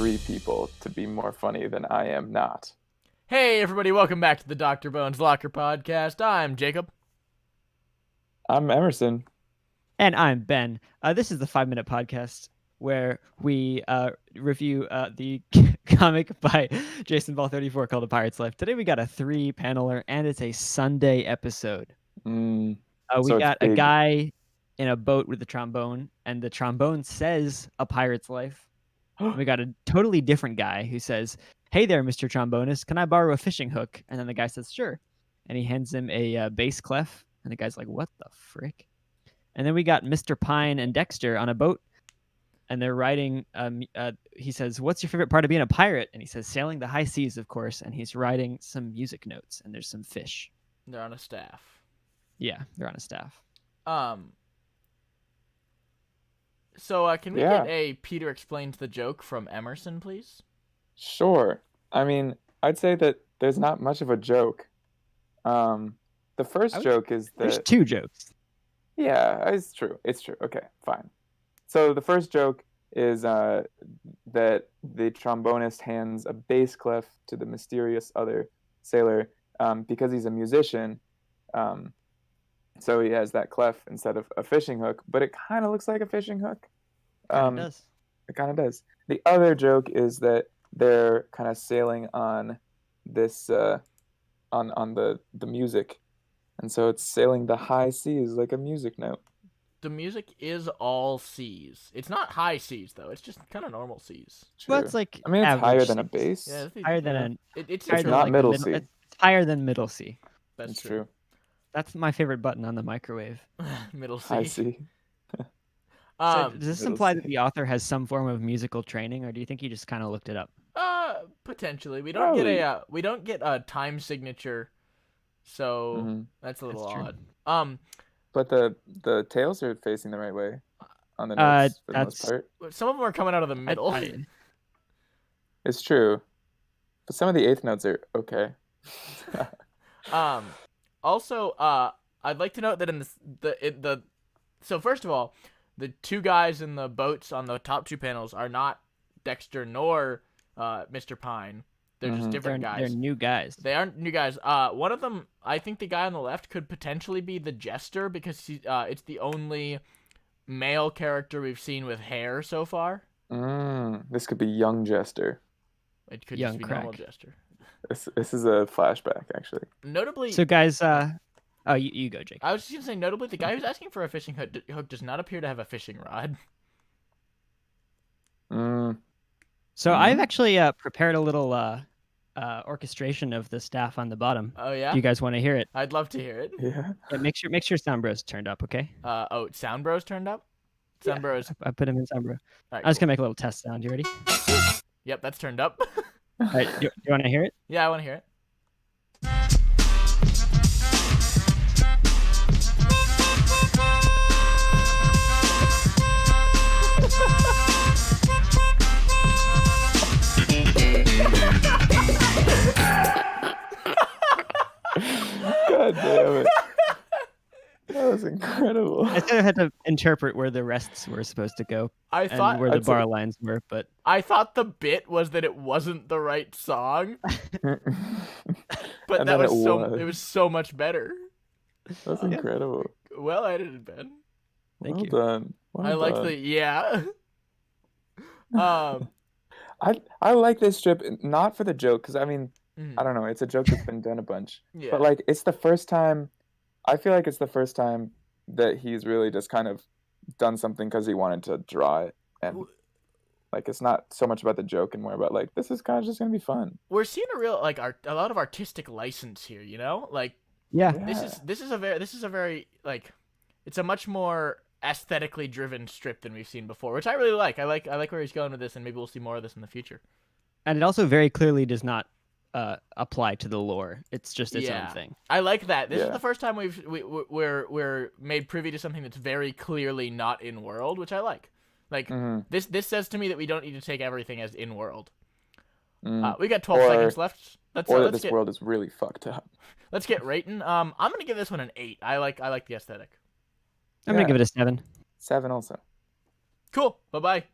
three people to be more funny than I am not. Hey, everybody, welcome back to the Dr. Bones Locker Podcast. I'm Jacob. I'm Emerson. And I'm Ben. This is the 5-Minute Podcast where we review the comic by Jason Ball 34 called A Pirate's Life. Today we got a 3-paneler, and it's a Sunday episode. We So got it's a big. guy in a boat with a trombone, and the trombone says A Pirate's Life. We got a totally different guy who says, "Hey there, Mr. Trombonist, can I borrow a fishing hook?" And then the guy says, "Sure." And he hands him a bass clef, and the guy's like, "What the frick?" And then we got Mr. Pine and Dexter on a boat, and they're riding. He says, "What's your favorite part of being a pirate?" And he says, "Sailing the high seas, of course." And he's writing some music notes, and there's some fish. They're on a staff. Yeah, they're on a staff. So can we Yeah. get a Peter explains the joke from Emerson, please? Sure. I mean, I'd say that there's not much of a joke. The first joke is There's that 2 jokes. yeah, it's true. It's true. Okay, fine. So the first joke is that the trombonist hands a bass clef to the mysterious other sailor because he's a musician. So he has that clef instead of a fishing hook, but it kind of looks like a fishing hook. It does. It kind of does. The other joke is that they're kind of sailing on this on the music, and so it's sailing the high seas like a music note. The music is all C's. It's not high C's, though. It's just kind of normal C's. Well, True. it's like I mean, it's average higher than a Cs. bass. Yeah, Higher than an. it's higher It's than not like middle the C. It's higher than middle C. That's It's true. That's my favorite button on the microwave. Middle C. High C. So Um, does this middle imply C. that the author has some form of musical training, or do you think he just kind of looked it up? Potentially. We don't Probably. get a time signature, so Mhm. that's a little That's true. odd. But the tails are facing the right way on the notes for the most that's- part. Some of them are coming out of the middle. It's true. But some of the eighth notes are okay. Also, I'd like to note that in the so first of all, the 2 guys in the boats on the top 2 panels are not Dexter nor Mr. Pine. They're just Mhm. different They're guys. new guys. They aren't new guys. One of them, I think the guy on the left could potentially be the Jester because it's the only male character we've seen with hair so far. This could be young Jester. It could Young just be normal crack. Jester. This is a flashback, actually. Notably, So guys, oh, you go, Jake. I was just gonna say, notably, the guy who's asking for a fishing hook does not appear to have a fishing rod. So I've actually prepared a little orchestration of the staff on the bottom. Oh yeah, Do you guys want to hear it? I'd love to hear it. Yeah. Yeah, make sure Sound Bro's turned up, okay? Sound Bros turned up. Sound Bros. I put him in Sound Bro. All right, I was cool. gonna make a little test sound. You ready? Yep, that's turned up. All right, do you want to hear it? Yeah, I want to hear it. God damn it. That was incredible. I sort of had to interpret where the rests were supposed to go I and thought where the I'd say- bar lines were, but the bit was that it wasn't the right song, but And that then was it was so much better. That's incredible. Well edited, Ben. Thank well you. done. Well I like done. the yeah. I like this strip not for the joke, because I mean, Mhm. I don't know, it's a joke that's been done a bunch. Yeah. But like it's the first time I feel like it's the first time that he's really just kind of done something because he wanted to draw it. And like it's not so much about the joke and more about like this is kind of just gonna be fun. We're seeing a real a lot of artistic license here, you know? Like yeah, Yeah. this is a very like it's a much more aesthetically driven strip than we've seen before, which I really like. I like where he's going with this, and maybe we'll see more of this in the future. and it also very clearly does not apply to the lore. It's just its Yeah. own thing. I like that. This is Yeah. the first time we're made privy to something that's very clearly not in world, which I like. Like Mhm. this says to me that we don't need to take everything as in world. Mm. We got 12 Or- seconds left. Let's Or that let's this get world is really fucked up. let's get rating. I'm gonna give this one an 8. I like the aesthetic. I'm gonna Yeah. give it a 7. 7 also. Cool. Bye bye.